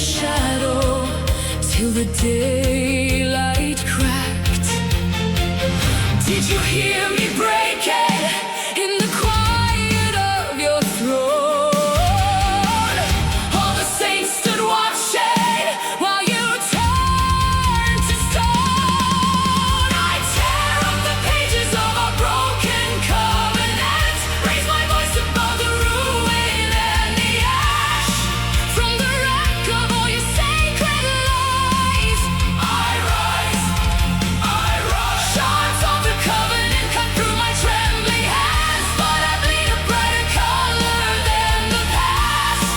shadow till the daylight cracked. Did you hear me break it in the quiet of your throne? All the saints stood watching while you turned to stone. I tear up the pages of our broken covenant, raise my voice above the ruin and the ash. From the wreck of all your sacred lies, I rise, I rise. Shards of the covenant cut through my trembling hands, but I bleed a brighter color than the past.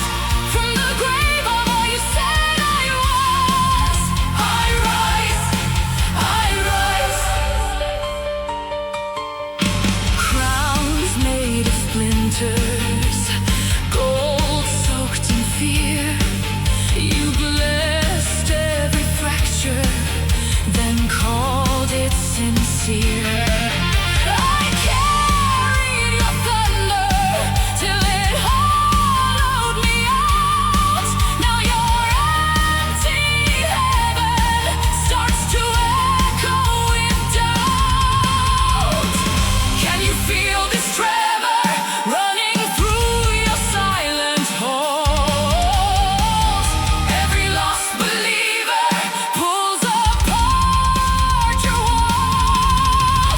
From the grave of all you said I was, I rise, I rise. Crowns made of splinters, gold soaked in fear. You blessed every fracture, then called it sincere. I carried your thunder till it hollowed me out. Now your empty heaven starts to echo with doubt. Can you feel this tremor running through your silent halls? Every lost believer pulls apart your walls.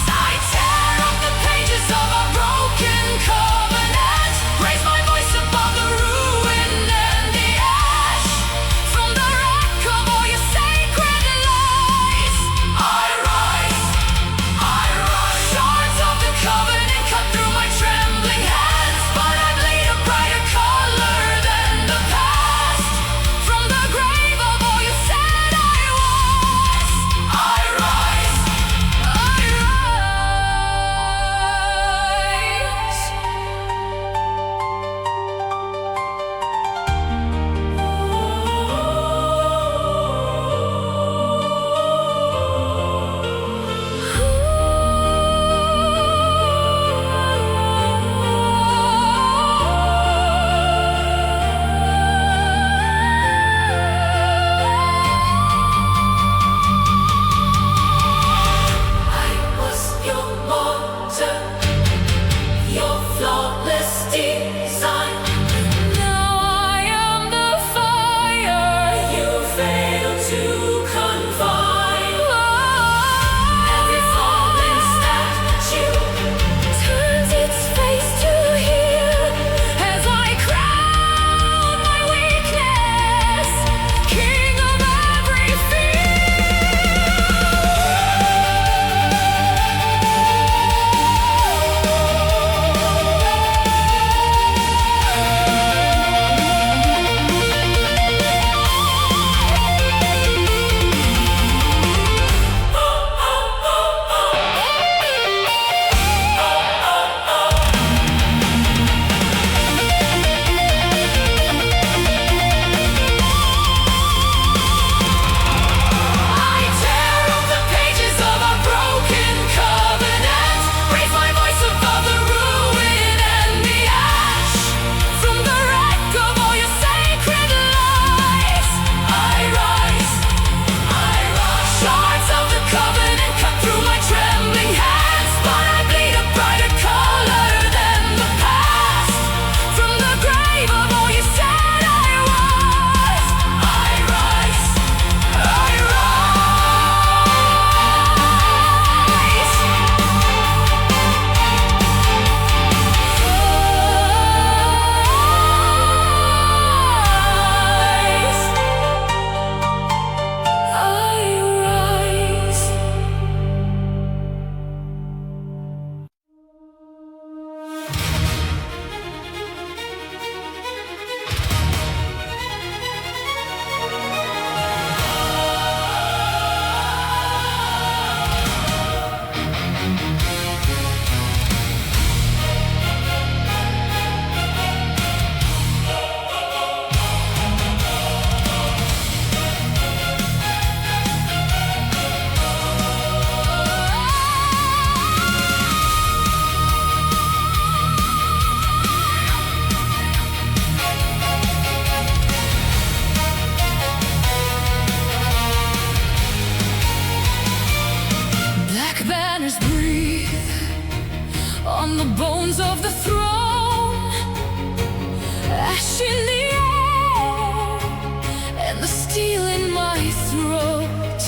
steel in my throat.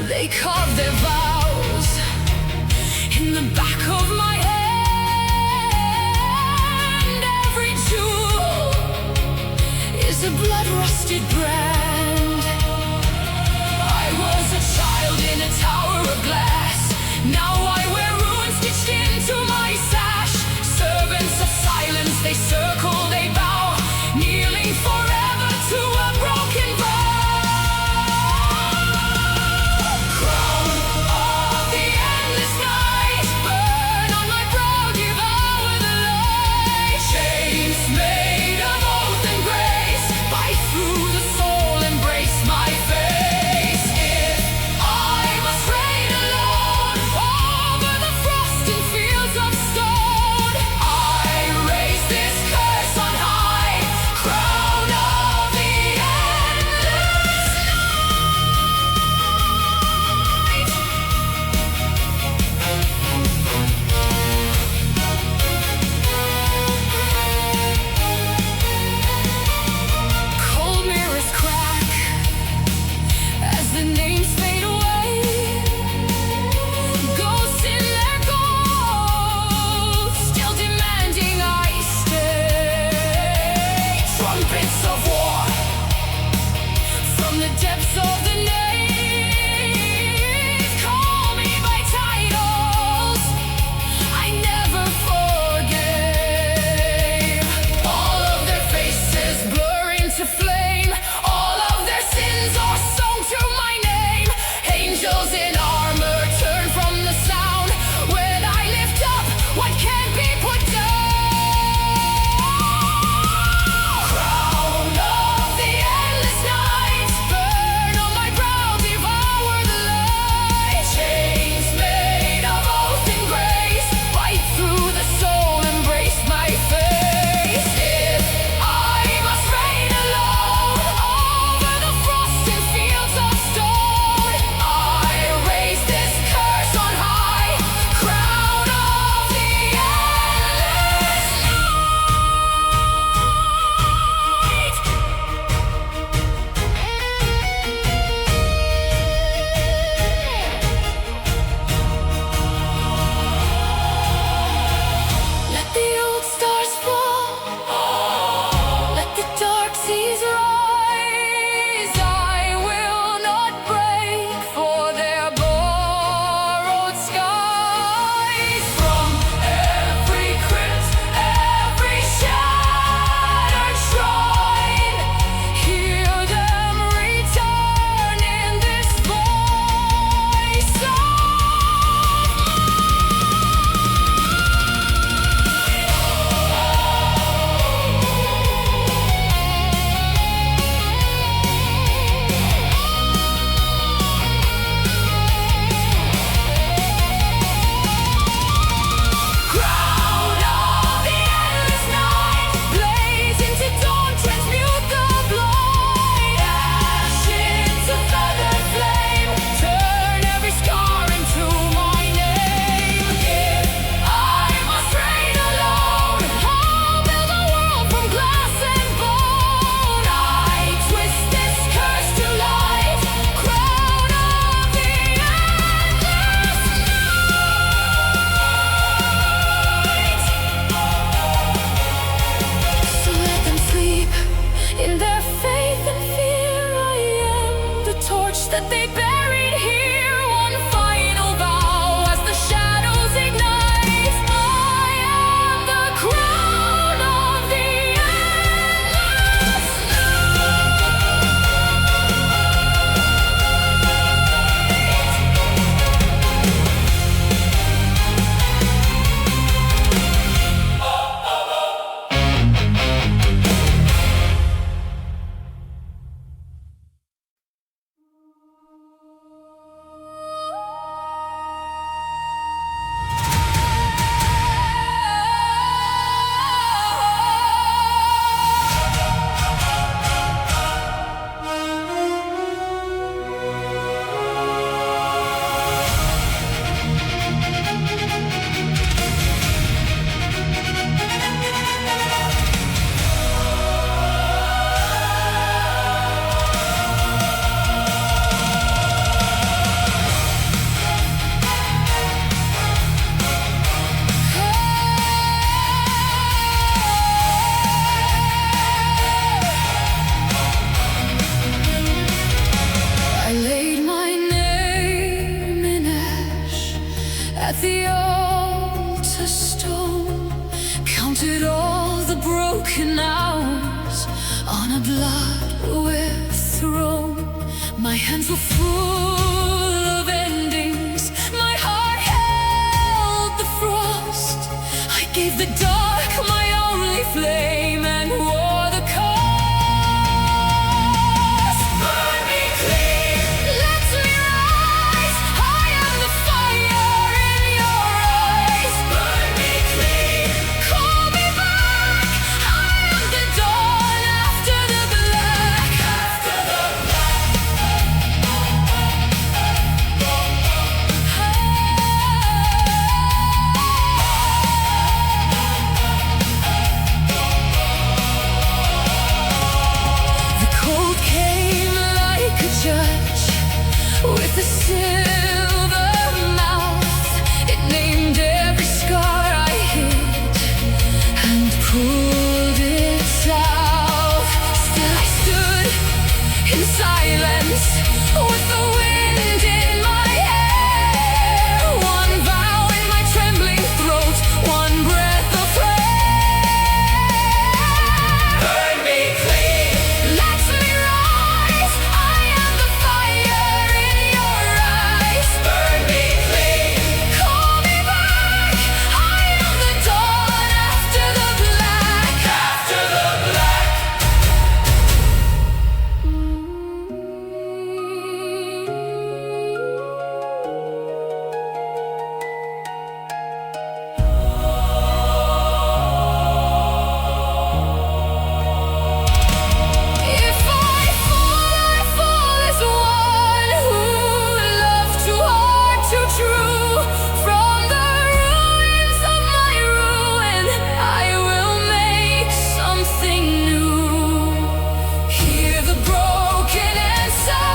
They carve their vows in the back of my hand. Every jewel is a blood-rusted brand. I was a child in a tower of glass. Now I wear runes stitched into my sash. Servants of silence, they circle, they bow, kneeling forever to a broken vow. Crown of the endless night, burn on my brow, devour the light. Chains made of oath and grace, bite through the soul, embrace my face. If I must reign alone over the frost and fields of stone, I raise this curse on high, crown of the endless night. Cold mirrors crack as the names fade away. Ghosts in their gold, still demanding I stay. Trumpets of war from the depths of the nave, call me by titles I never forgave. All of their faces blur into flame, all of their sins are sung to my name. Angels in armor turn from the sound when I lift up what can't be put down. Crown of the endless night, burn on my brow, devour the light. Chains made of oath and grace, bite through the soul, embrace my face. If I must reign alone over the frost and fields of stone, I raise this curse on high, crown of the endless night. Let the old stars fall, let the dark seas rise. I will not break for their borrowed skies. From every crypt, every shattered shrine, hear them return in this voice of crown of the endless night, blaze into dawn, transmute the blight. Ash into feathered flame, turn every scar into my name. If I must reign alone, I'll build a world from glass and bone. I twist this curse to light, crown of the endless night. So let them sleep in their faith and fear. I am the torch that they buried here. One final vow as the shadows ignite. I am the crown of the endless night. hands were full of endings. My heart held the frost. I gave the dark my only flame and wore the cost. Burn me clean, let me rise. I am the fire in your eyes. Burn me clean, call me back. I am the dawn after the black. After the black. The cold came like a judge with a silver mouth. It named every scar I hid and pulled it out. Still I stood in silence with the wind in my hair. One vow in my trembling throat, one breath of prayer. Burn me clean, let me rise. I am the fire in your eyes. Burn me clean, call me back. I am the dawn after the black. After the black. If I fall as one who loved too hard, too true. From the ruins of my ruin, I will make something new. Hear the broken answer,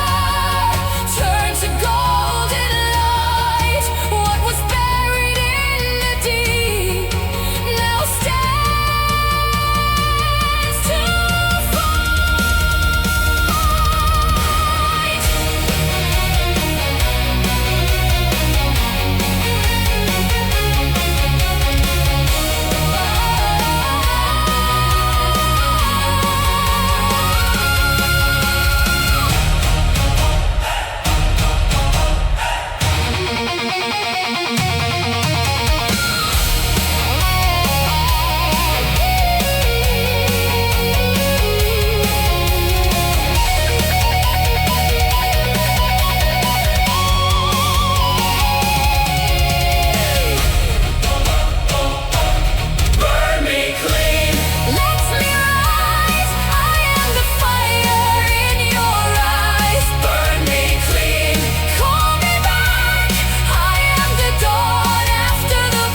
turn to golden light. What was buried in the deep now stands to burn me clean, let me rise. I am the fire in your eyes. Burn me clean, call me back. I am the dawn after the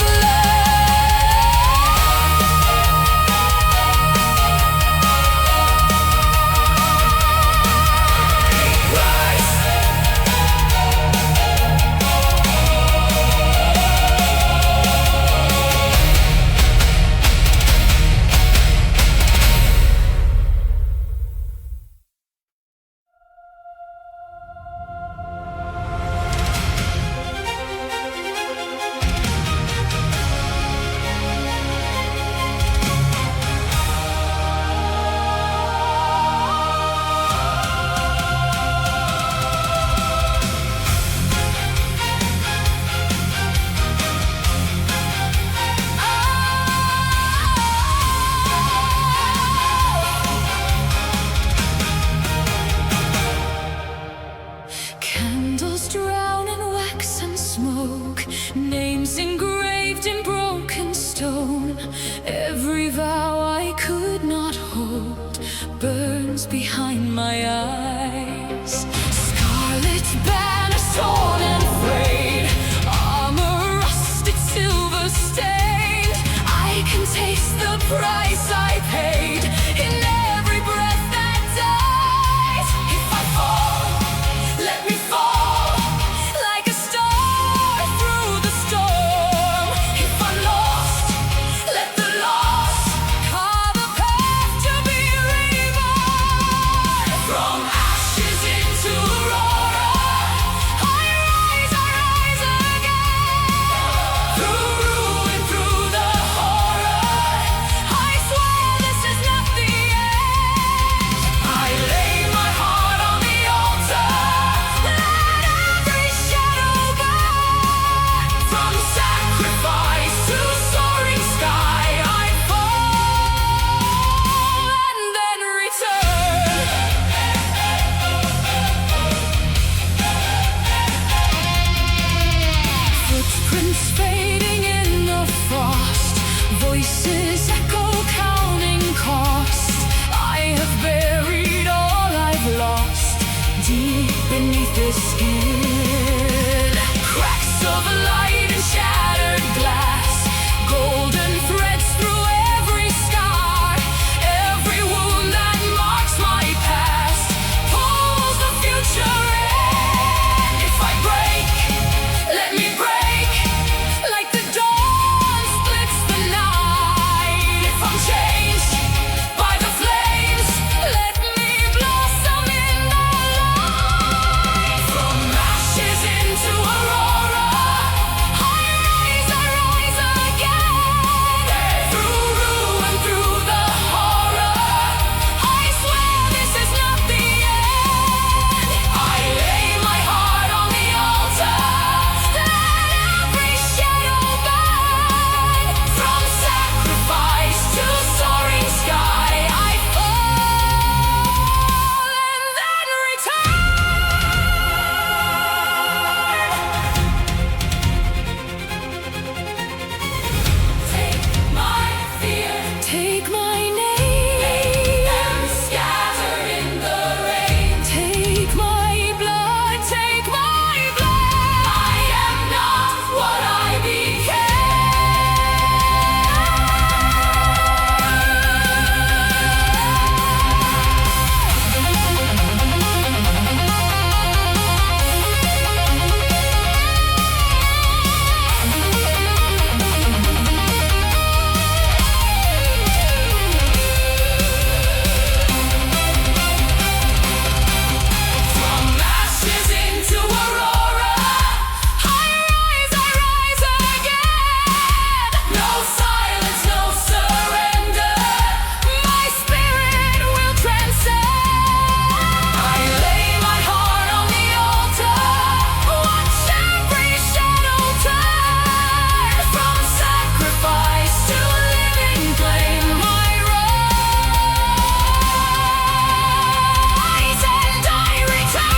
candles drown in wax and smoke, names engraved in broken stone. Every vow I could not hold burns behind my eyes. Scarlet banners torn and frayed, armor rusted, silver stained. I can taste the price I paid in every breath that dies. If I fall, let me fall like a star through the storm. If I'm lost, let the lost carve a path to be reborn. From ashes into Aurora, I rise again. Through ruin, through the horror, I beneath his skin. Cracks of light and shattered glass, golden threads through every scar. Every wound that marks my past pulls the future in. If I break, let me break, like the dawn splits the night. If I'm changed by the flames, let me blossom in the light. From ashes into Aurora, I rise again. Through ruin, through the horror, I swear this is not the end. I lay my heart on the altar, let every shadow burn. From sacrifice to soaring sky, I fall and then return. Take my fear, take my name, and scatter in the rain. Take my blood, take my blame. I am not what I From ashes into Aurora, I rise again. No silence, no surrender, my spirit will transcend. I lay my heart on the altar, watch every shadow turn. From sacrifice to living flame, I rise and I return.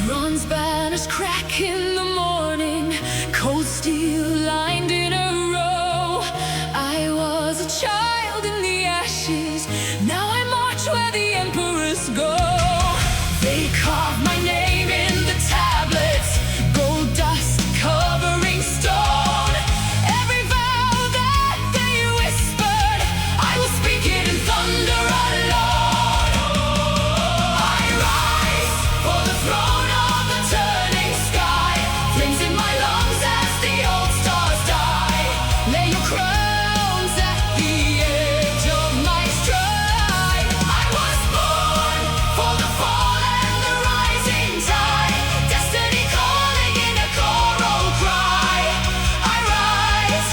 Bronze banners crack in the morning, cold steel lined in a row. I was a child in the ashes, now I march where the emperors go. They carve my name in the tablets, gold dust covering stone. Every vow that they whispered, I will speak it in thunder alone. I rise for the throne of the turning sky, flames in my lungs as the old stars die. Lay your crowns at the edge of my stride. I was born for the fall and the rising tide, destiny calling in a choral cry. I rise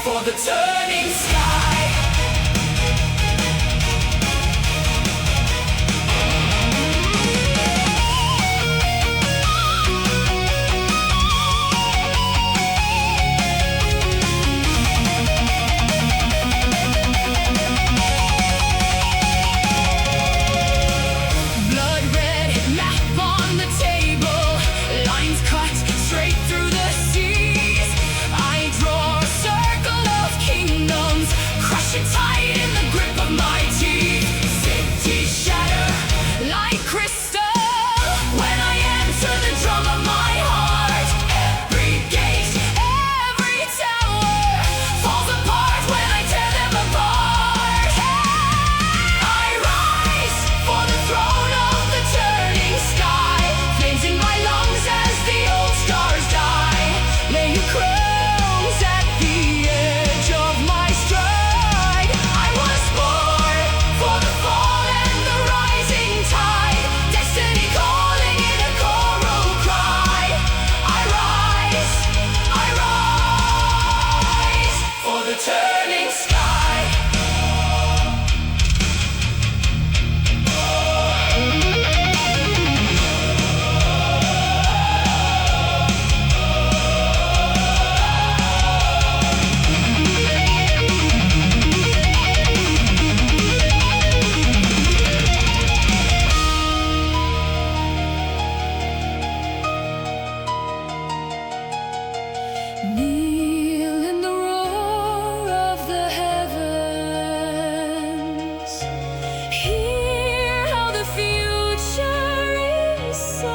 for the turning sky. Blood red map on the table, lines cut straight through the seas. I draw a circle of kingdoms. Kneel in the roar of the heavens. Hear how the future is sung.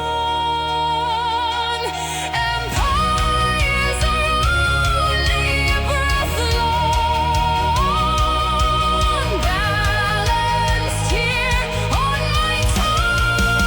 Empires are only a breath long. Balanced here on my tongue.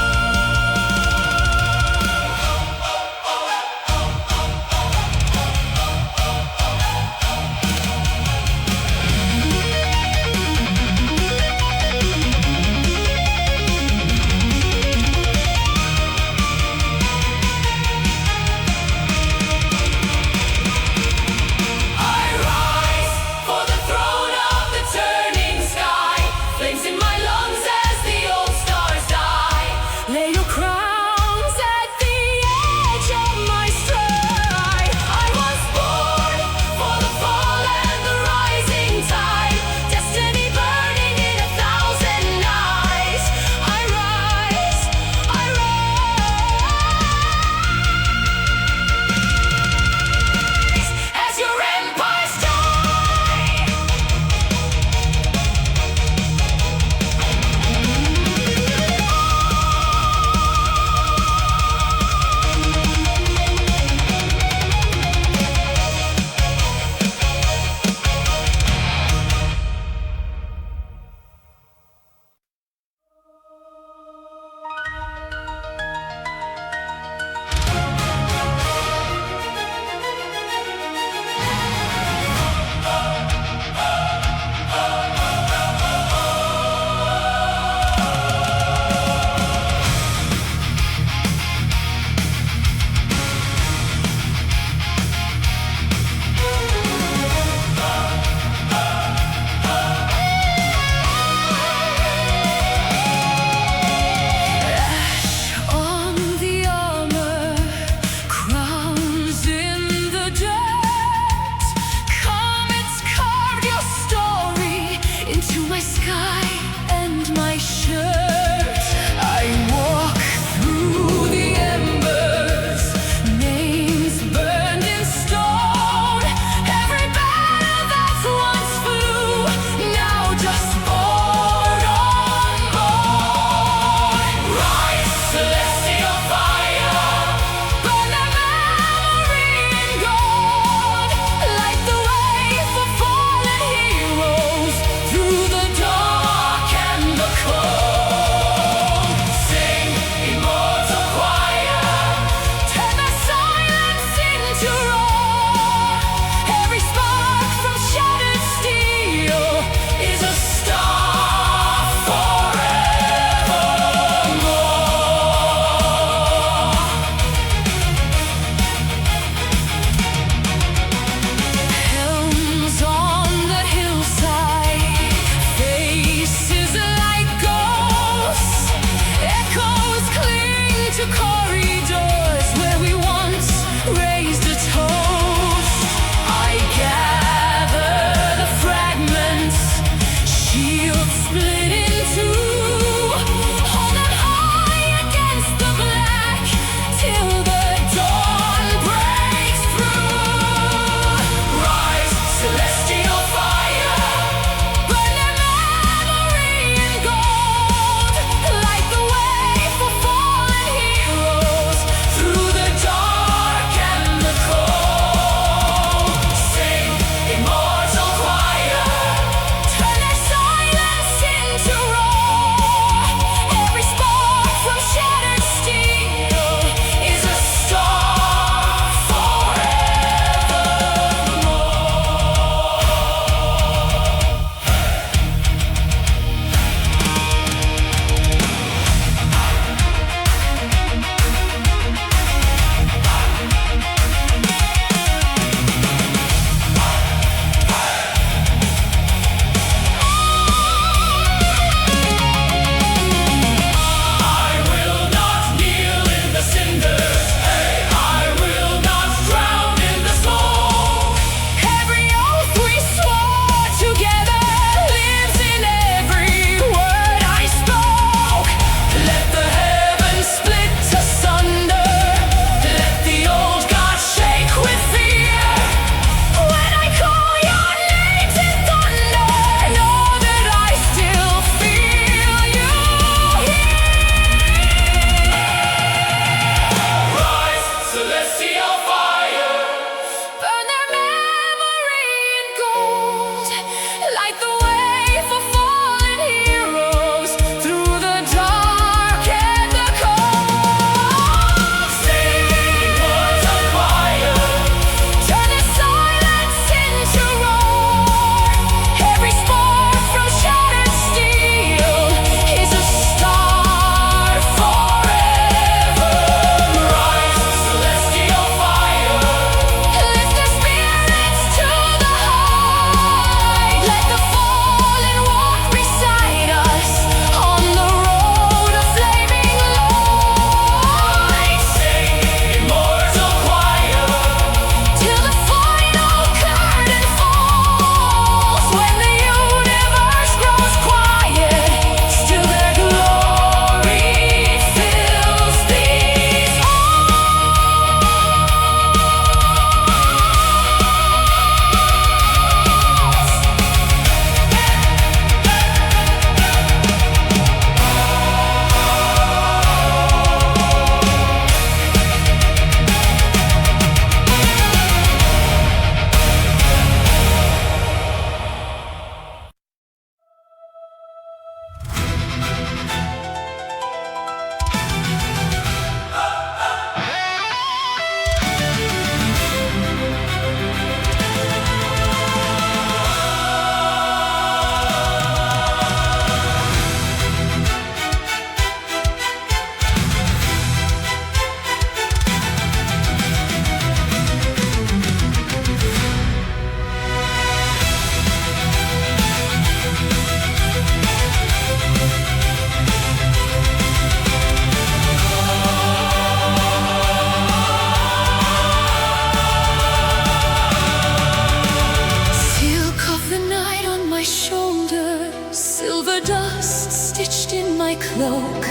cloak.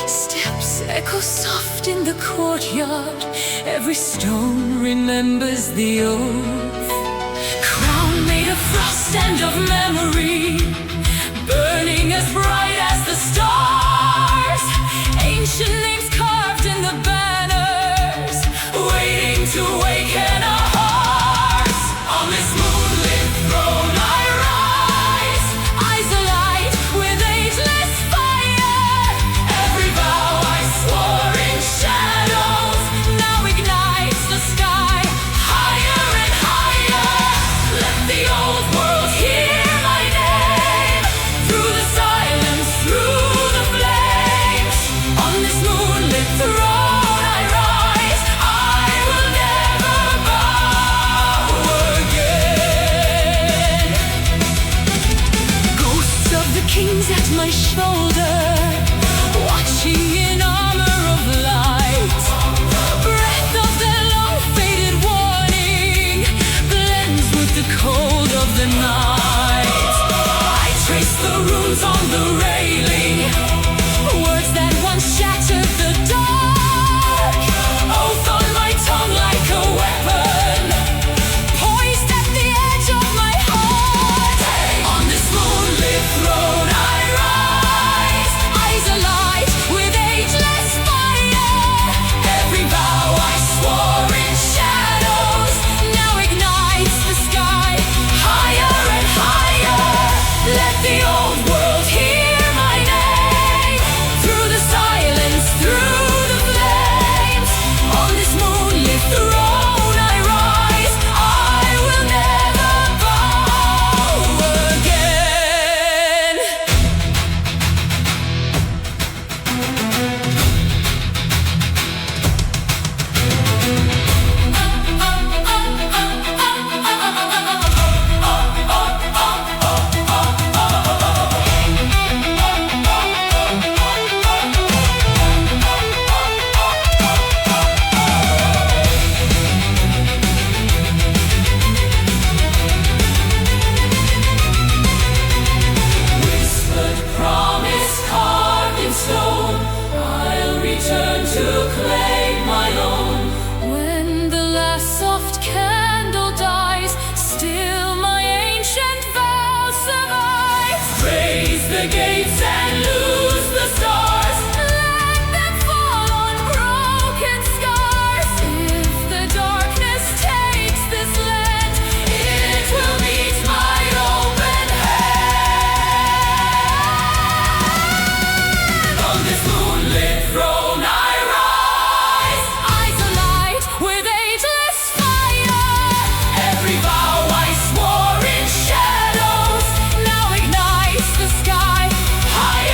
Steps echo soft in the courtyard. Every stone remembers the oath. Crown made of frost and of memory, burning as bright as the stars. Ancient names carved in the banners, waiting to awaken our hearts. On this moonlit throne I rise, eyes alight with ageless fire. Every vow I swore in shadows now ignites the sky. Higher and higher, let the old world hear my name. Through the silence, through the flames, on this moonlit throne I rise. I will never bow again. Ghosts of the kings at my shoulder, watching in armor of light. Breath of their long-faded warning blends with the cold of the night. I trace the runes on the railing, words that once shattered the dark. Oath on my tongue like a weapon, poised at the edge of my heart. On this moonlit throne I rise, eyes alight with ageless fire. Every vow I swore in shadows now ignites the sky. Higher and higher, let the old world hear my name. Through the silence, through the flames, on this moonlit throne I rise. I will never bow again. Whispered promise carved in stone, I'll return to claim my own. When the last soft candle dies, still my ancient vow survives. Raise the gates and lose the stars, let them fall on broken scars. If the darkness takes this land, it will meet my open hand. On this moonlit throne I rise, eyes alight with ageless fire. Every vow I swore in shadows now ignites the sky. Higher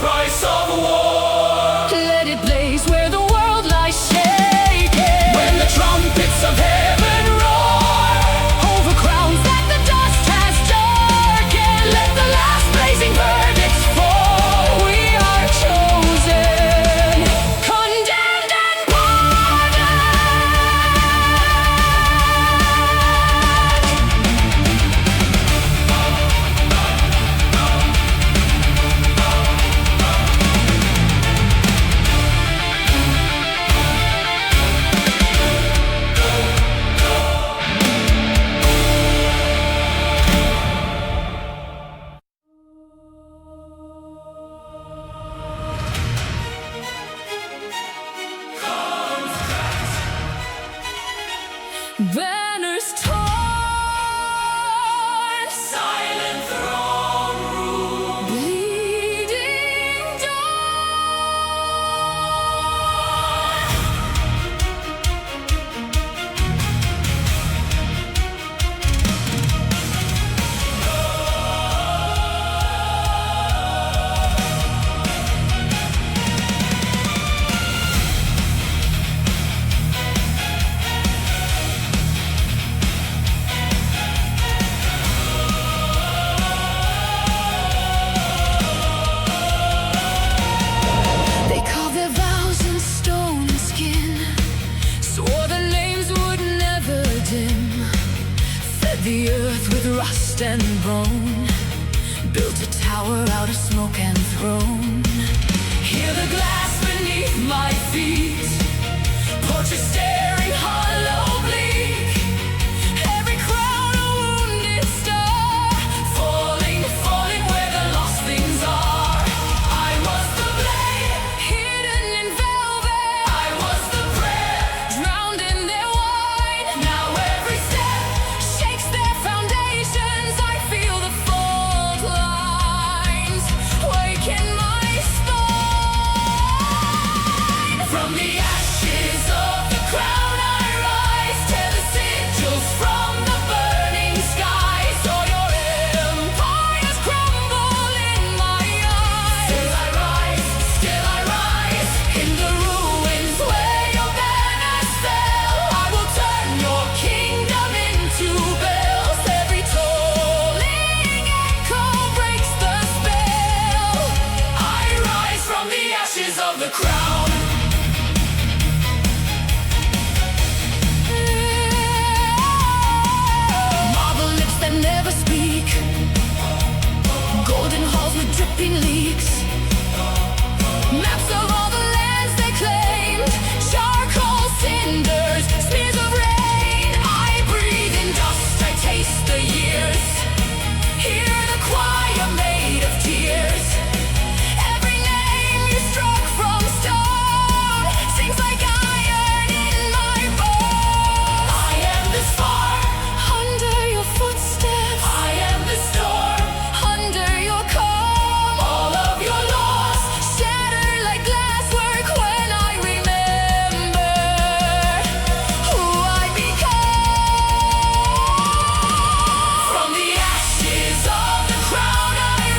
price of war. Let it blaze where the world lies shaking. When the trumpets of heaven roar over crowns that the dust has darkened, let the last blazing verdicts fall. We are chosen, condemned and pardoned. Banners torn, silent throne room, bleeding dawn. They carved their vows in stone and skin, swore their names would never dim, fed the earth with rust and bone, built a tower out of smoke and throne. Hear the glass beneath my feet, portraits staring hollow bleak, every crown a wounded star, falling, falling where the lost things are. I was the blade, hidden in velvet. I was the prayer, drowned in their wine. Now every step shakes their foundations. I feel the fault lines wake in my spine. From the ashes of the crown I rise, tear the sigils from the burning sky. Saw your empires crumble in my eyes. Still I rise, in the ruins where your banners fell. I will turn your kingdom into bells. Every tolling echo breaks the spell. I rise from the ashes of the crown. Marble lips that never speak, golden halls with dripping leaks, maps of all the lands they claimed, charcoal cinders, smears of rain. I breathe in dust, I taste the years, hear the choir made of tears. Every name you struck from stone sings like iron in my bones. I am the scar under your footsteps. I am the storm under your calm. All of your laws shatter like glasswork when I remember who I become. From the ashes of the crown I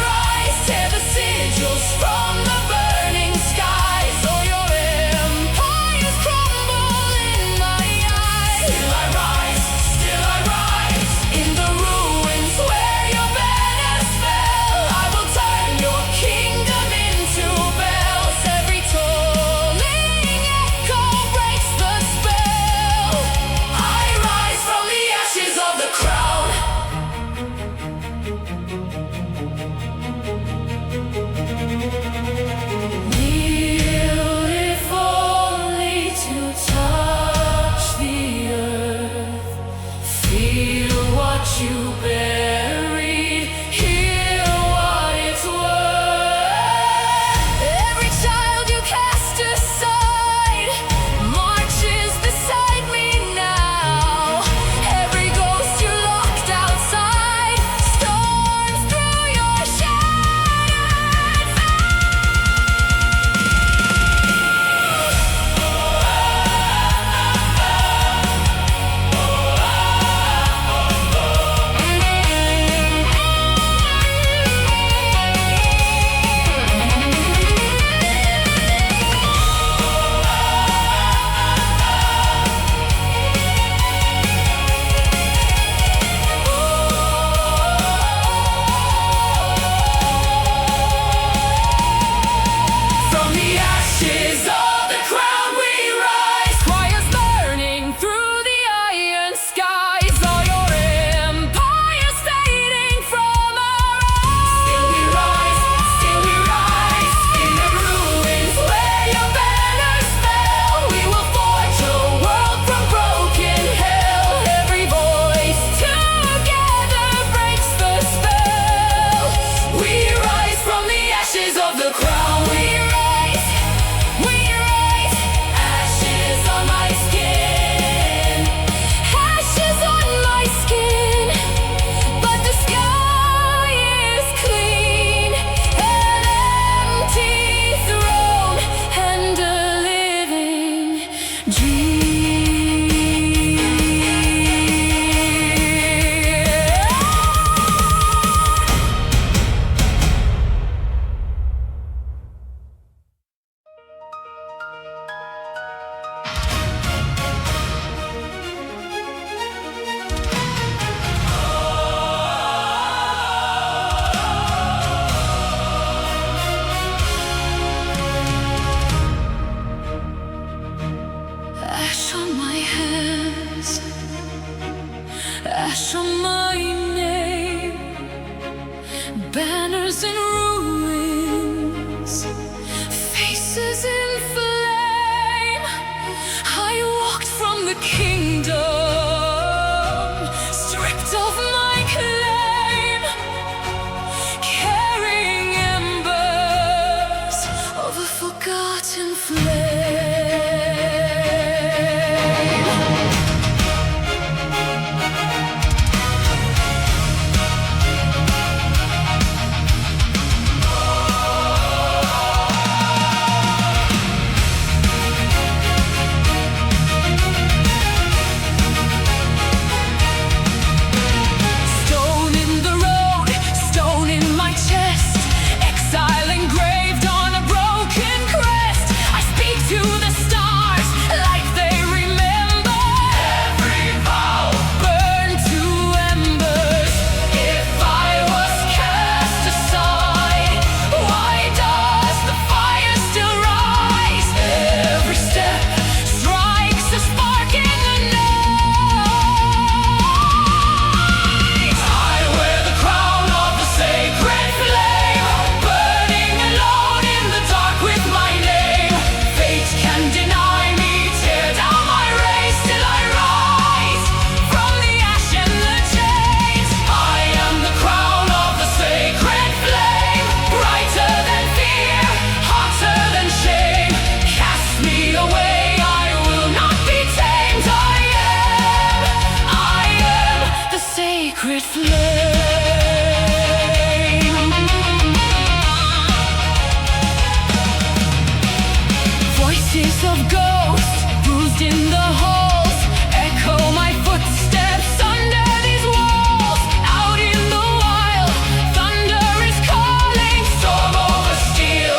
Voices of ghosts bruised in the halls echo my footsteps under these walls. Out in the wild, thunder is calling. Storm over steel,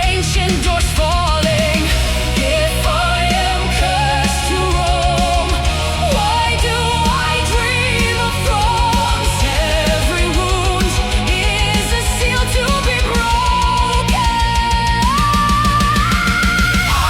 ancient doors falling. If I am cursed to roam, why do I dream of thrones? Every wound is a seal to be broken.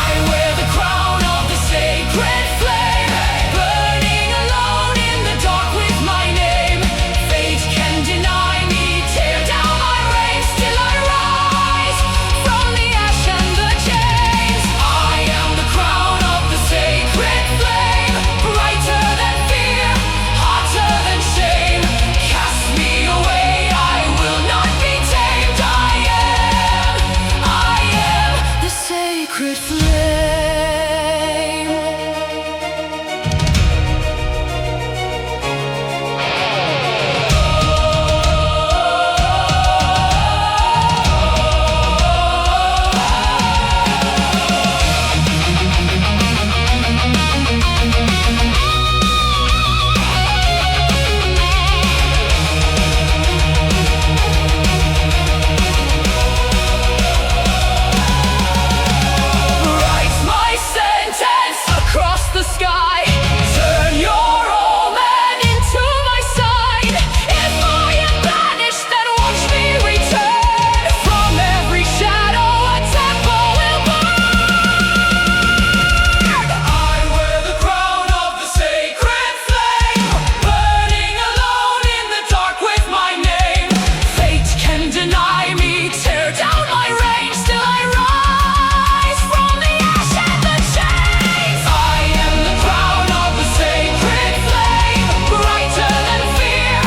I wear the crown of the sacred flame, burning alone in the dark with my name. Fate can deny me, tear down my reign, still I rise from the ash and the chains. I am the crown of the sacred flame, brighter than fear, hotter than shame. Cast me away, I will not be tamed. I am the sacred flame. Write my sentence across the sky. Turn your omen into my sign. If I am banished, then watch me return. From every shadow, a temple will burn. I wear the crown of the sacred flame, burning alone in the dark with my name. Fate can deny me, tear down my reign, still I rise from the ash and the chains. I am the crown of the sacred flame, brighter than fear,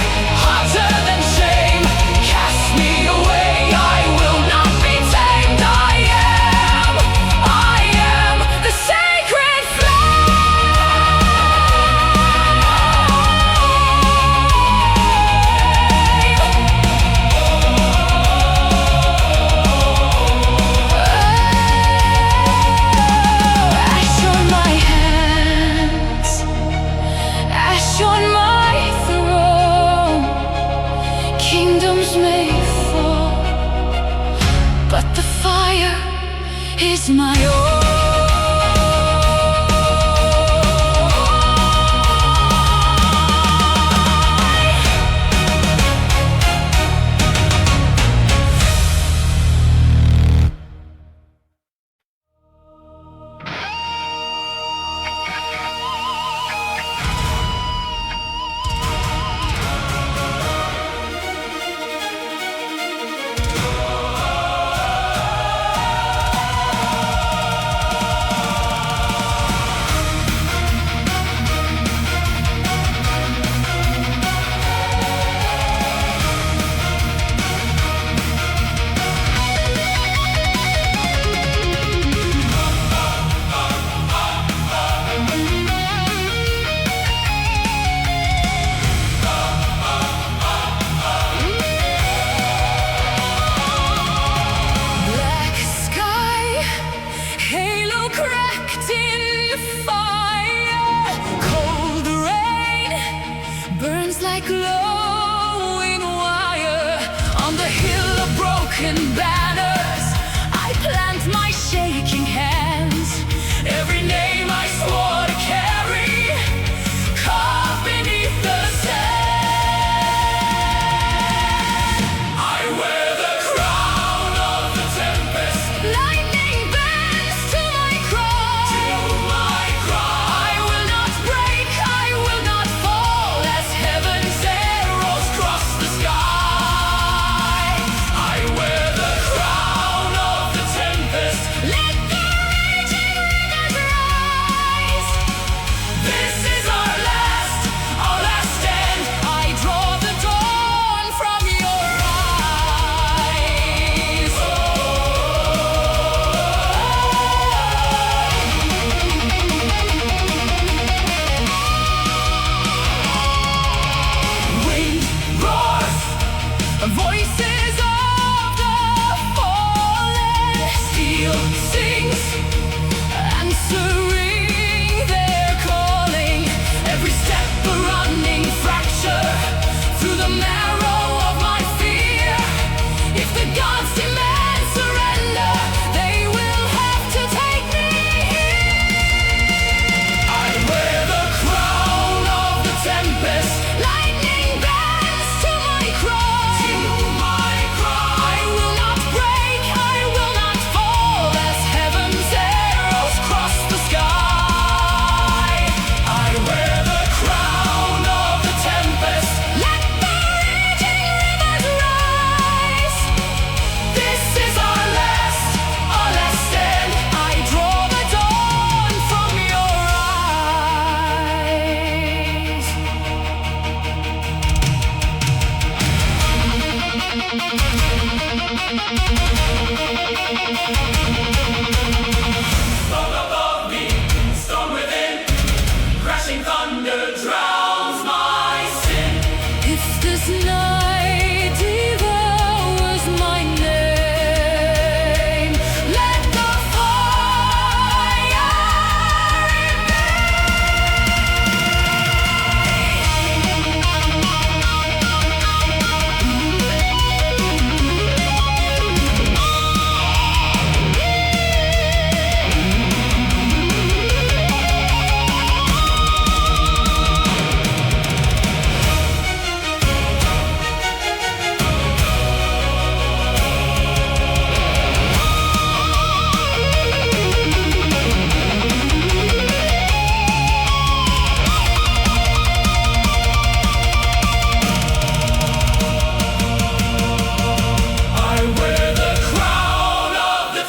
hotter than shame. Cast me away, I will not be tamed. I am the sacred Ash on my hands, ash on my throne. Kingdoms may fall, but the fire is my own. Black sky, halo cracked in fire. Cold rain burns like glowing wire. On the hill of broken banners, I plant my shaking hands. Every name I swore to carry, carved beneath the sand. I wear the crown of the Tempest. Lightning bends to my cross. I will not break, I will not fall. As heaven's arrows cross the sky, I wear the crown. Storm above me, storm within, crashing thunder drowns my sin. If this night devours my name, let the fire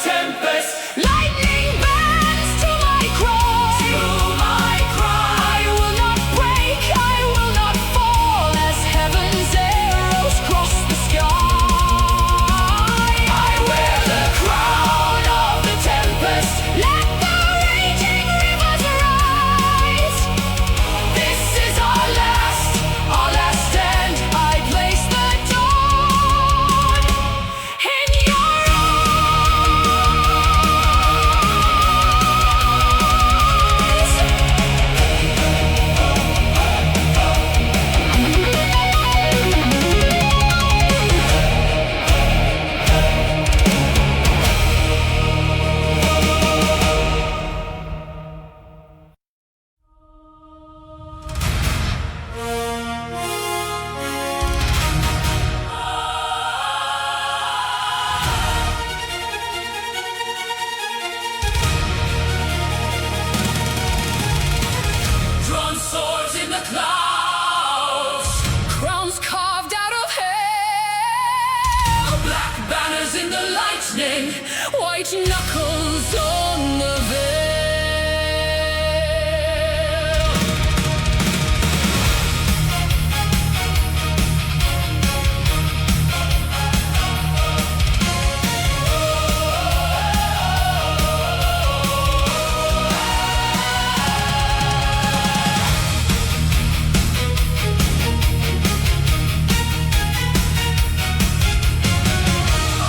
Tempest, lightning bends to my cry. I will not break, I will not fall as heaven's arrows cross the sky. I wear the crown of the tempest, let the raging rivers rise. This is our last stand. I place the dawn in your drawn swords in the clouds, crowns carved out of hell, black banners in the lightning, white knuckles on the veil.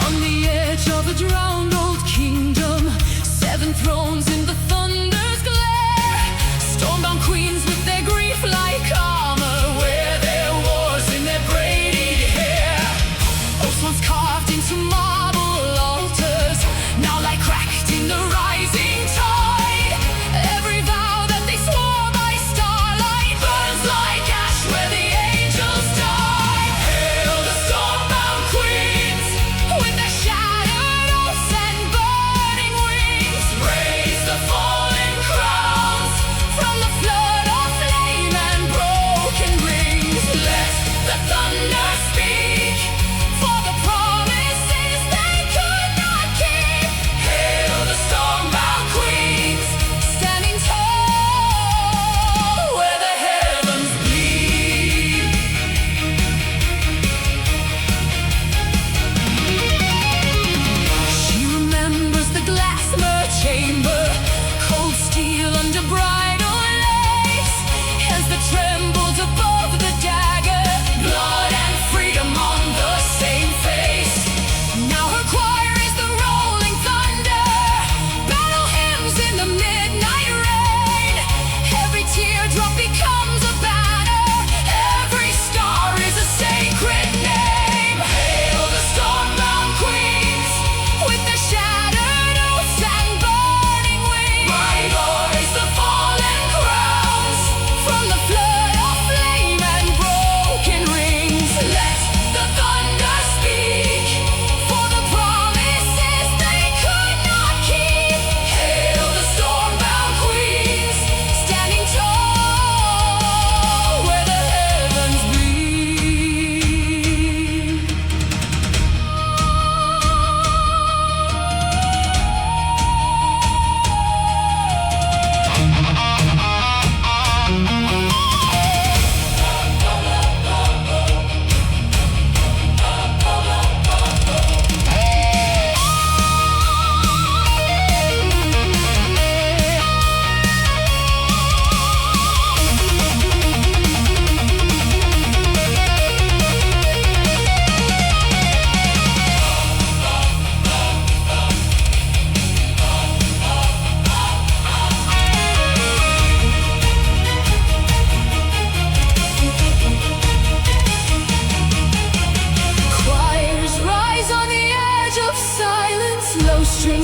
On the edge of a drowned old kingdom,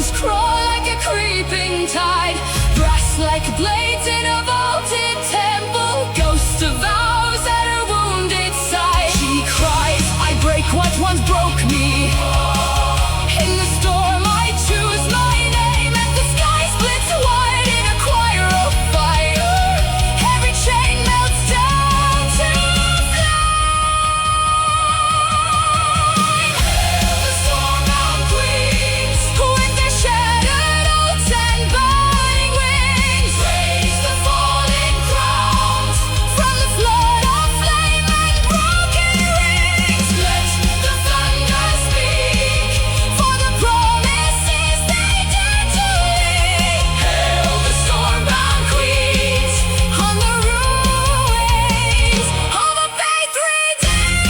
bones crawl like a creeping tide, brass like blades in a vaulted temple, ghosts of vows at her wounded side. She cries, I break what once broke me. In the storm I choose my name, and the sky splits wide in a choir of fire. Every chain melts down to flame. Hail the Stormbound Queens, with their shattered oaths and burning wings. Raise the falling crowns from the flood of flame and broken rings. Let the thunder speak for the promises they dare to leave. Hail the Stormbound Queens on the ruins of a faith redeemed.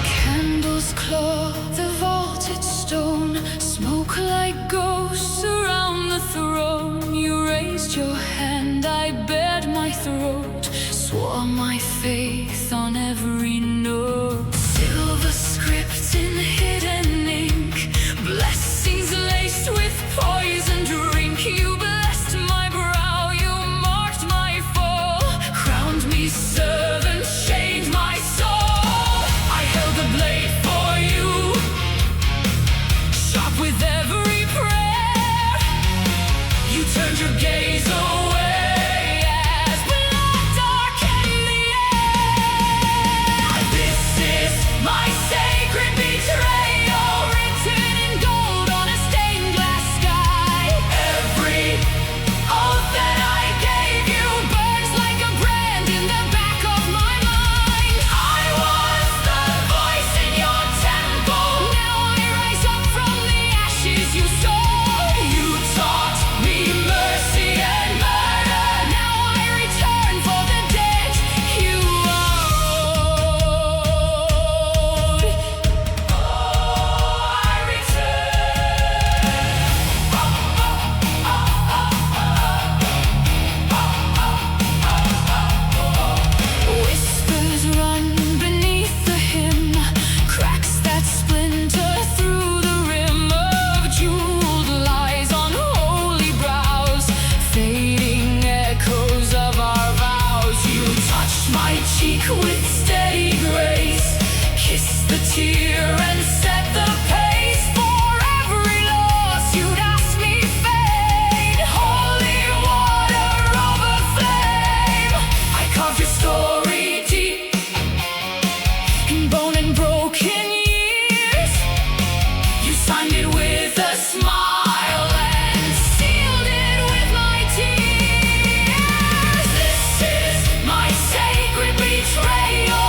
Candles claw the vaulted stone, smoke like ghosts around the throne. You raised your hand, I bared my throat, swore my faith on every note. Silver script in hidden ink, blessings laced with poison drink. You blessed my brow, you marked my fall, crowned me servant, chained my soul. I held the blade for you, sharp with every prayer. You turned your gaze away as blood darkened the air. This is my sacred betrayal, written in gold on a stained glass sky. Every oath that I gave you burns like a brand in the back of my mind. I was the voice in your temple, now I rise up from the ashes you stole. You taught me mercy and murder, now I return for the debt you owed. Oh, I return. Whispers run beneath the hymn, cracks that splinter through the rim of jeweled lies on holy brows, fading echoes of our vows. You touched my cheek with steady grace, kissed the tear and set the pace. For every loss you'd ask me fade, holy water over flame. I carved your story deep in bone and broken years. You signed it with a smile and sealed it with my tears. This is my sacred betrayal,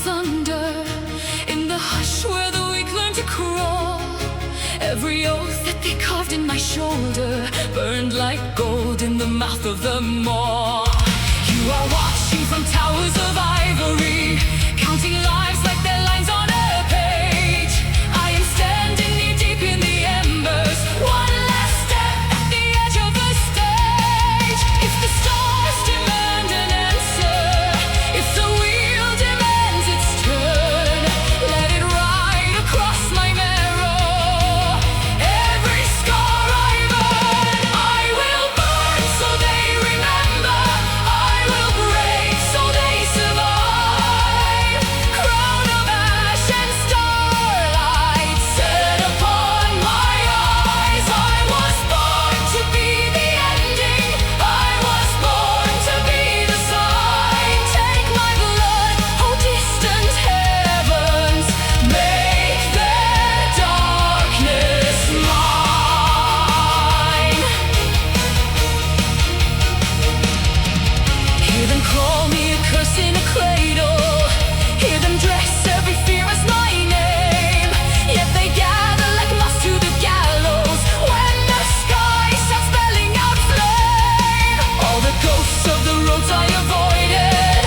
thunder. In the hush where the weak learn to crawl, every oath that they carved in my shoulder burned like gold in the mouth of the maw. You are watching from towers of ivory, counting lives like their lines on a page. I am standing knee deep in the embers, one last step at the edge of the stage. If the stars demand an answer, if the wheel demands its turn, let it ride across my marrow. Every scar I burn, I will burn so they remember. I will break so they survive. Crown of ash and starlight set upon my eyes. I was born to be the ending. I was born to be the sign. Take my blood, oh distant heavens, make their darkness mine. Hear them call me a curse in a cradle, hear them dress every fear as my name. Yet they gather like moths to the gallows when the sky starts spelling out flame. All the ghosts of the roads I avoided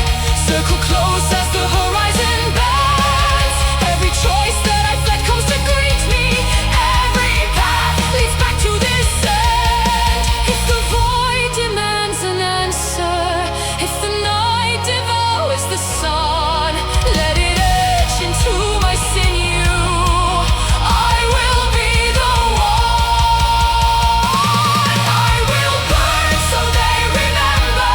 circle close as the horizon bends. Every choice that I fled comes to greet me. Every path leads back to this end. If the void demands an answer, if the night devours the sun, let it etch into my sinew. I will be the one. I will burn so they remember.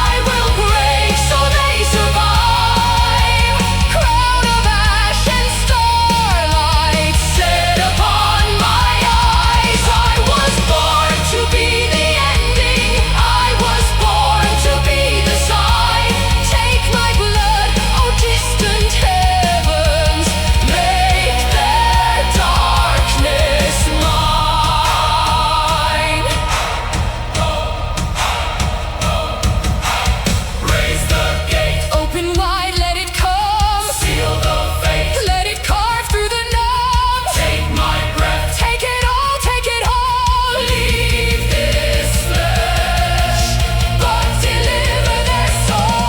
I will break so they survive. Crown of ash and starlight set upon my eyes. I was born to be the ending. I was born to be the sign. Take my blood, oh distant heavens, make their darkness mine. Raise the gate, open wide, let it come. Seal the fate, let it carve through the numb. Take my breath, take it all, take it all. Leave this flesh, but deliver their soul.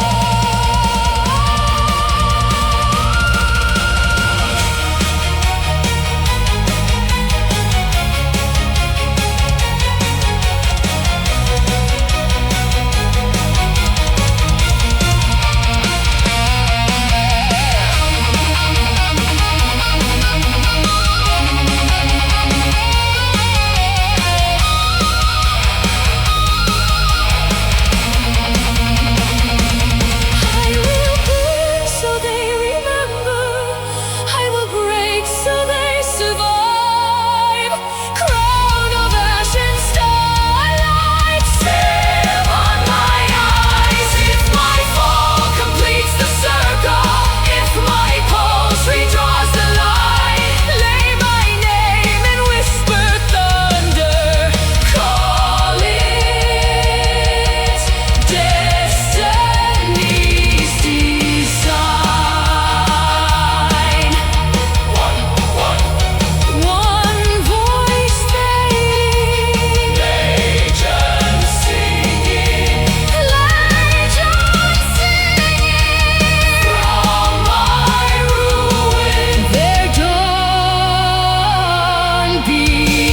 I will burn so they remember. I will break so they survive. Crown of ash and starlight set upon my eyes. If my fall completes the circle, if my pulse redraws the line, lay my name in whisper thunder, call it destiny's design. One voice fading, legends singing, from my ruin, their dawn beginning.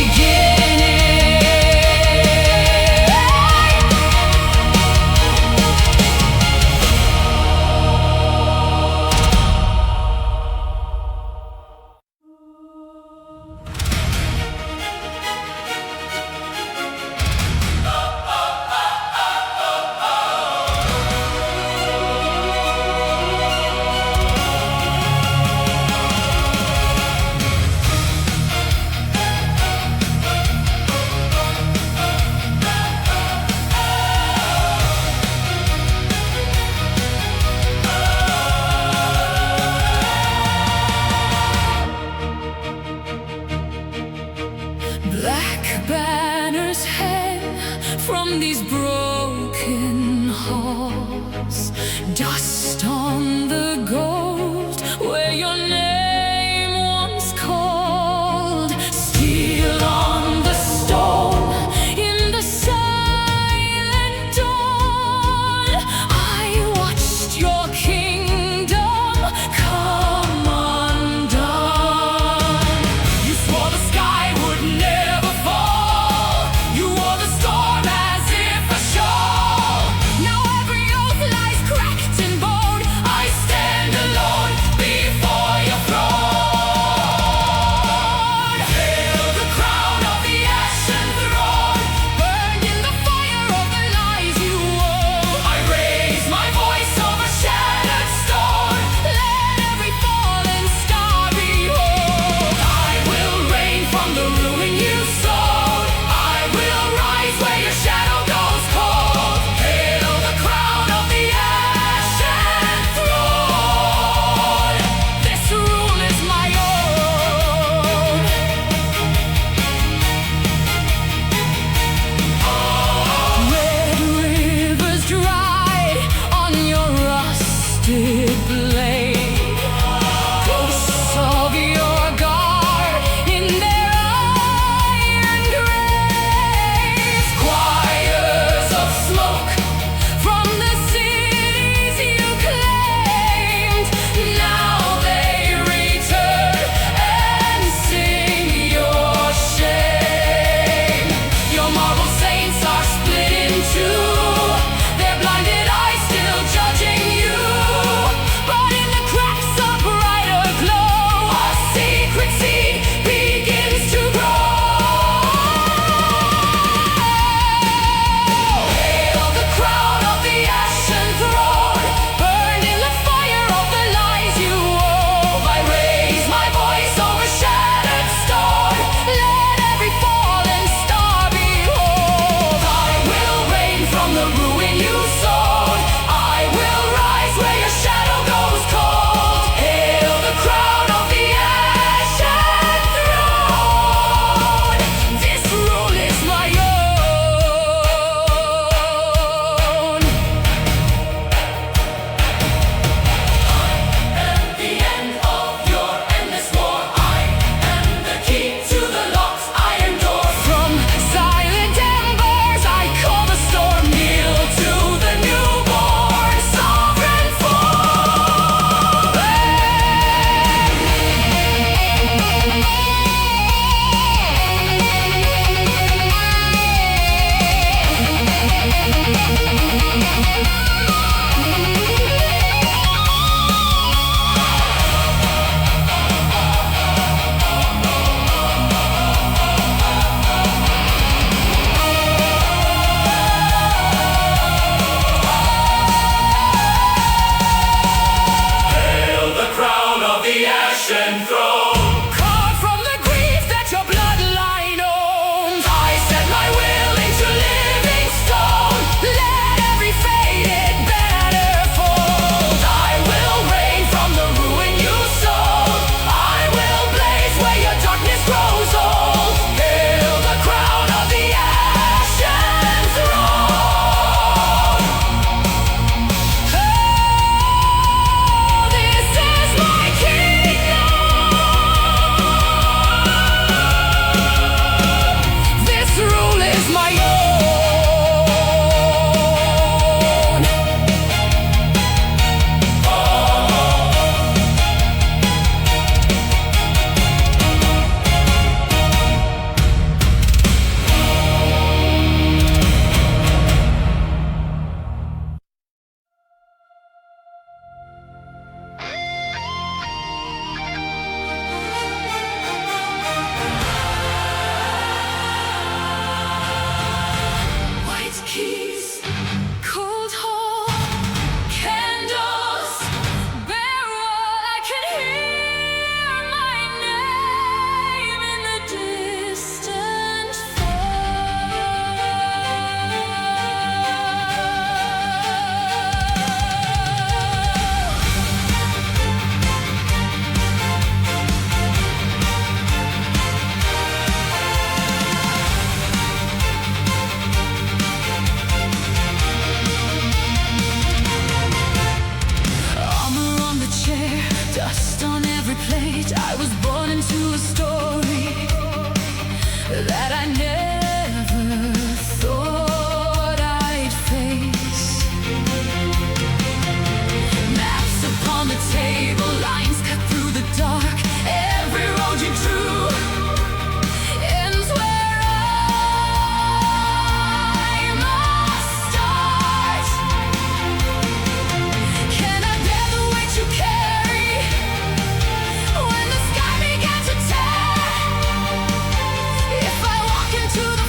Black banners hang from these broken halls, dust on the gold Dust on every plate. I was born into a story that I never thought I'd face. Maps upon the table, lines cut through the dark. Every road you drew ends where I must start. Can I bear the weight you carry when the sky began to tear? If I walk into the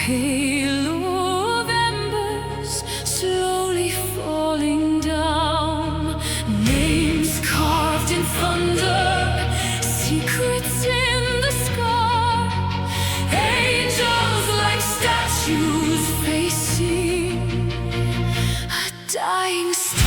halo of embers slowly falling down. Names carved in thunder, secrets in the sky. Angels like statues facing a dying star.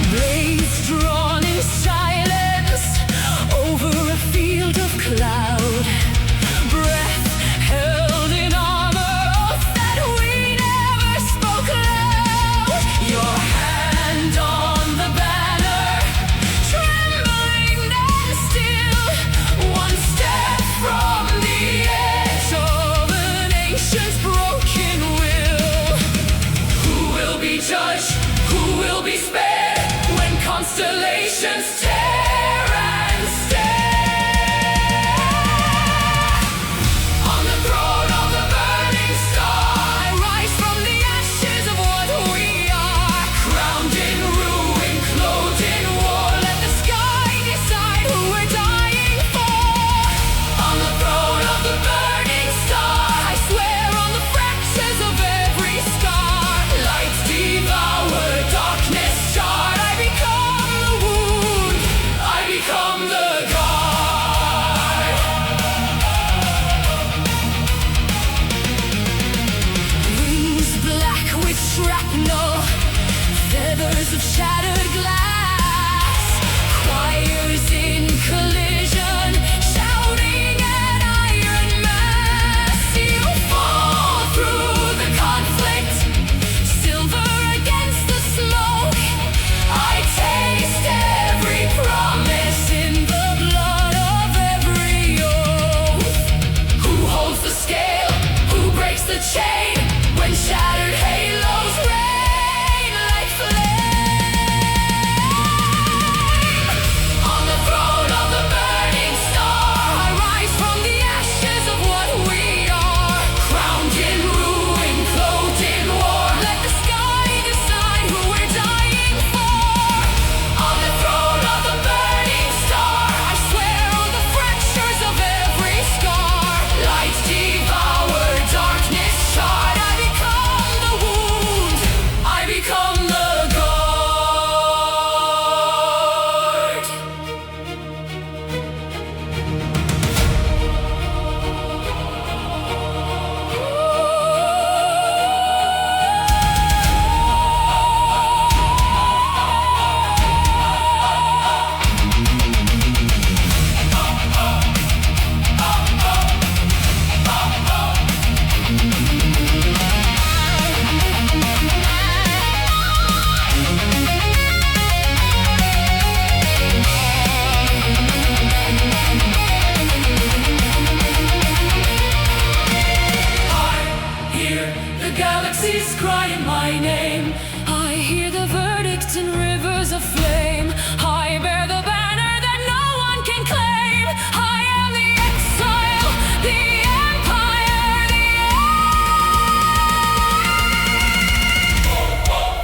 Blades drawn in silence over a field of cloud. Breath held in armor, oath that we never spoke loud. Your hand on the banner, trembling and still. One step from the edge of an ancient's broken will. Who will be judged? Who will be spared when constellations tear and stare? On the throne of the burning star, I rise from the ashes of what we are. Crowned in ruin, clothed in war, let the sky decide who we're dying for. On the throne of the burning star, I swear on the fractures of every scar. Lights devour, darkness shard. I become the wound, I become the guard. Wings black with shrapnel, feathers of shattered glass. Choirs in collision, shouting an iron mass. You fall through the conflict, silver against the smoke. I taste every promise in the blood of every oath. Who holds the scale? Who breaks the chain? When shattered halos rain like flame. On the throne of the burning star, I rise from the ashes of what we are. Crowned in ruin, clothed in war, let the sky decide who we're dying for. On the throne of the burning star, I swear on the fractures of every scar. Lights devour, darkness shard. I become the wound, I become the guard. I hear the galaxies crying my name. I hear the verdict in rivers of flame. I bear the banner that no one can claim. I am the exile, the empire, the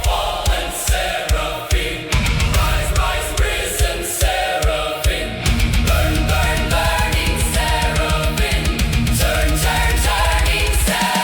fallen seraphim. Rise, rise, risen seraphim. Burn, burn, burning seraphim. Turn, turn, turning seraphim.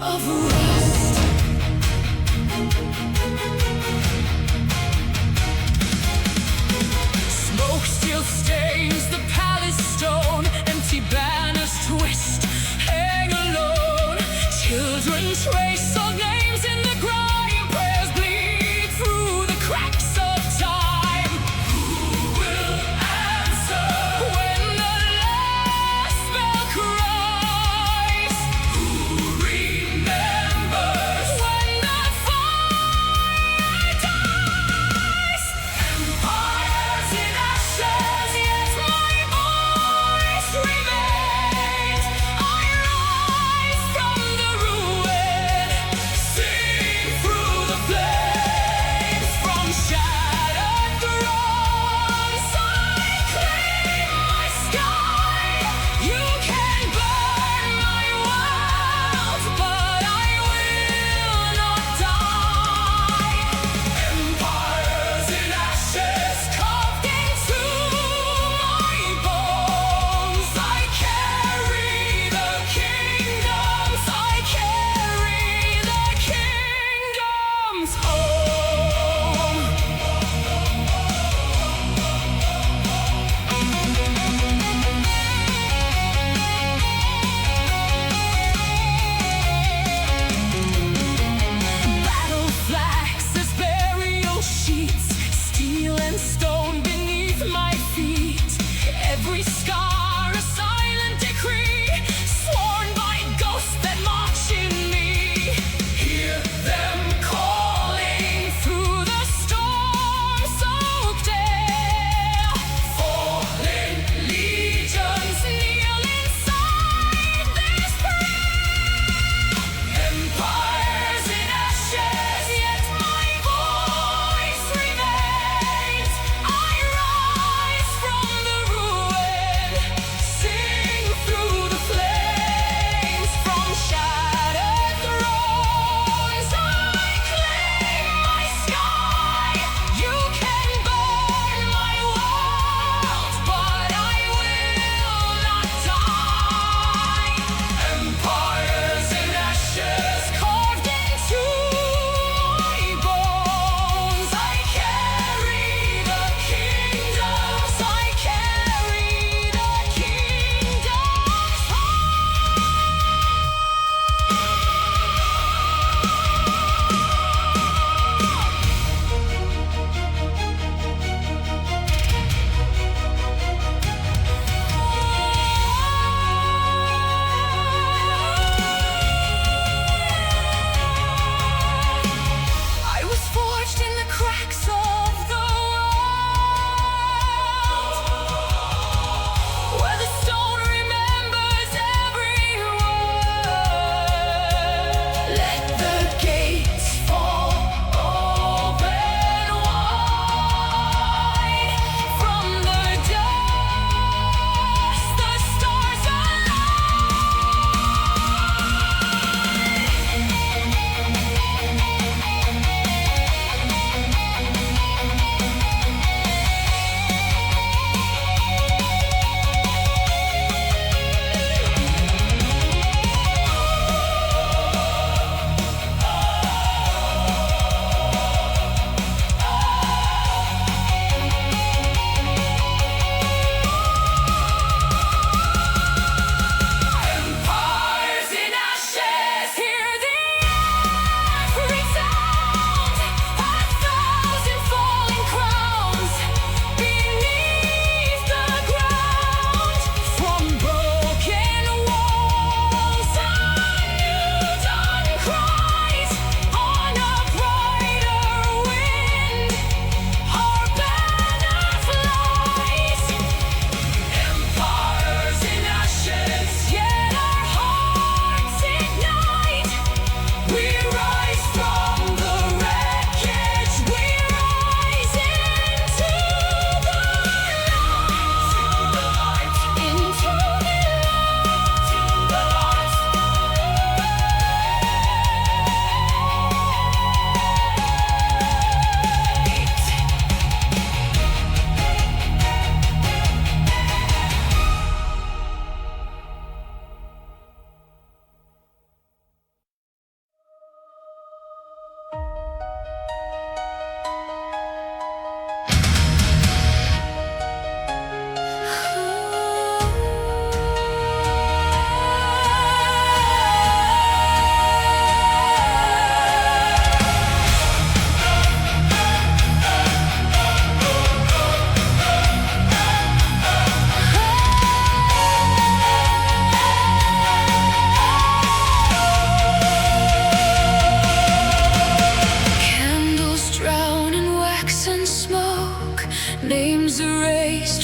of rust. Smoke still stains the palace stone, empty banners twist, hang alone. Children trace our names in the grime, prayers bleed through the cracks of time. Who will answer when the last bell cries? Who remembers when the fire dies? Empires in ashes, yet my voice remains. I rise from the ruin,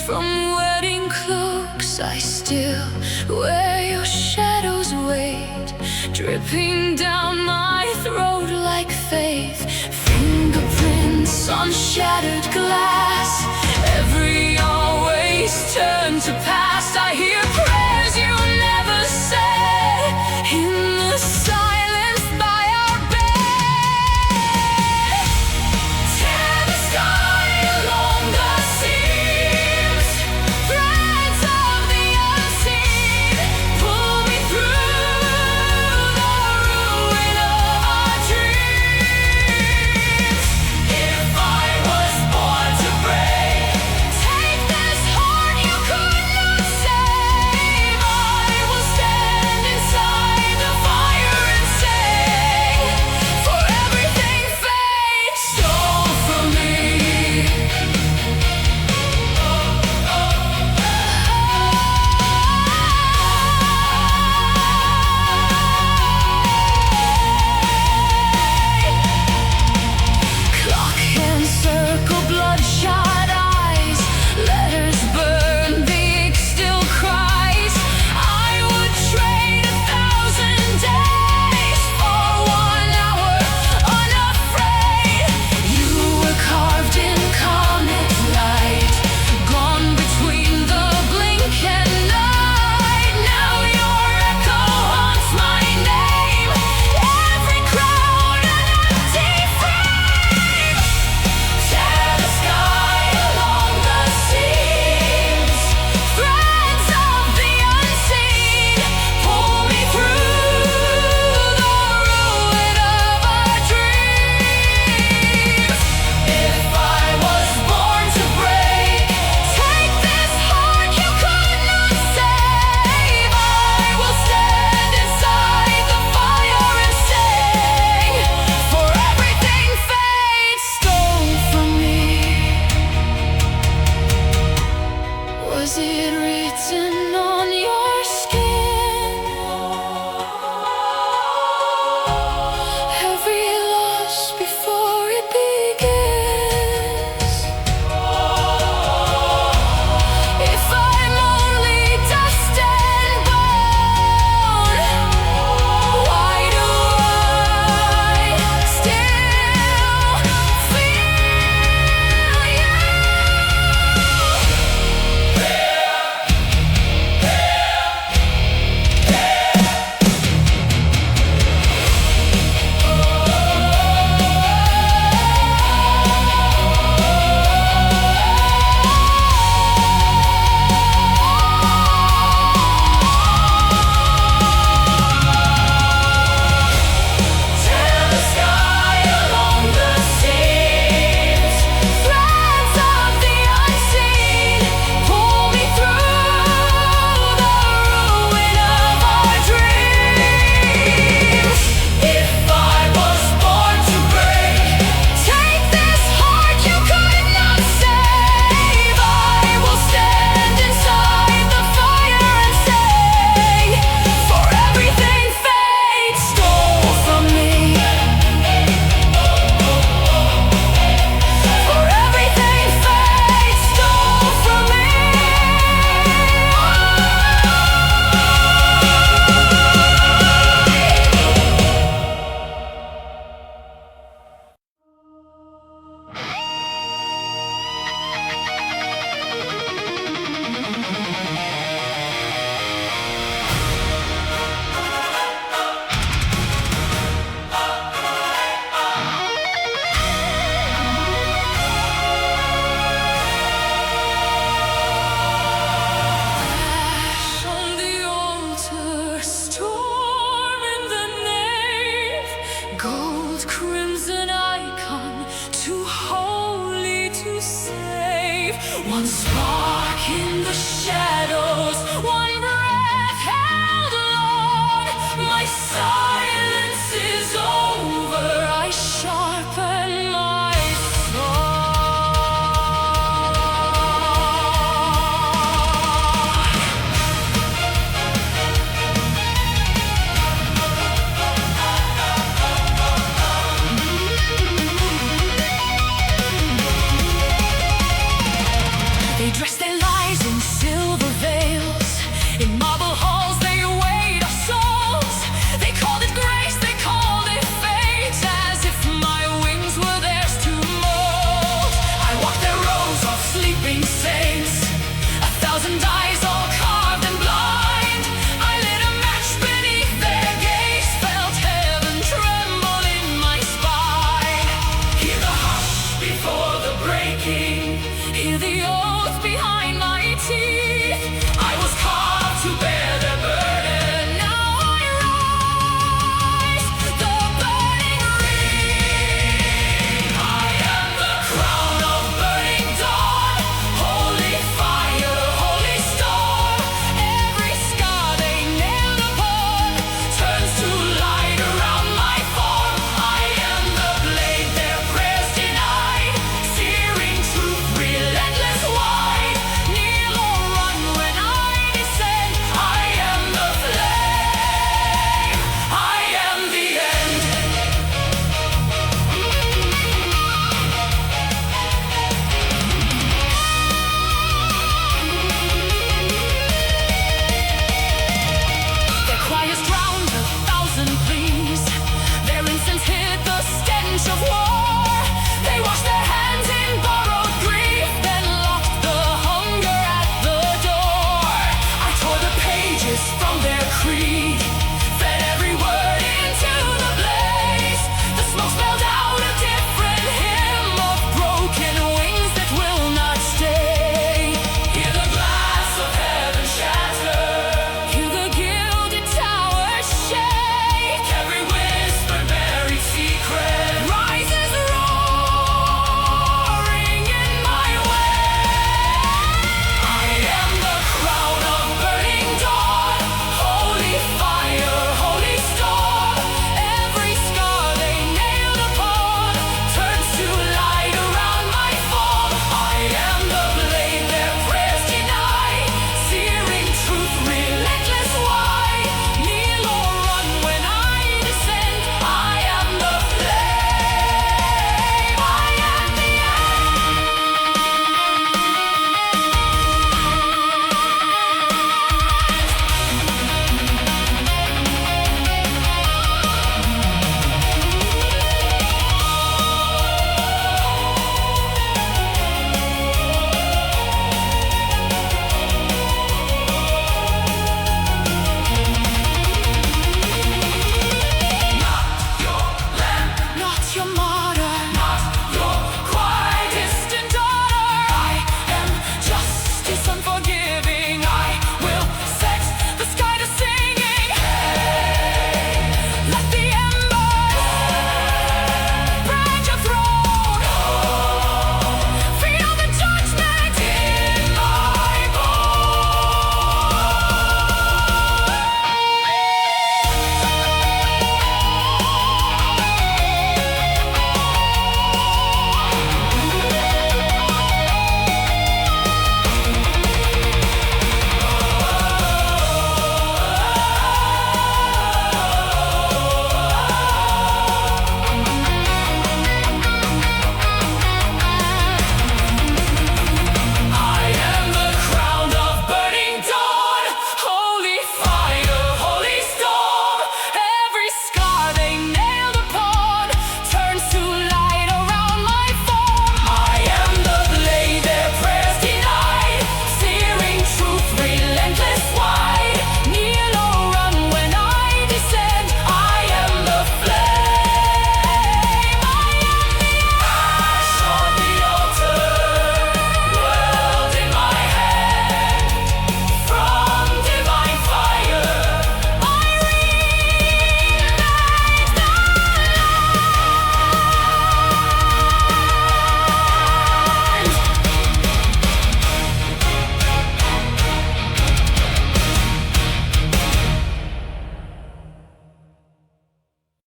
from wedding cloaks, I still wear your shadows weight, dripping down my throat like faith. Fingerprints on shattered glass, every always turn to past.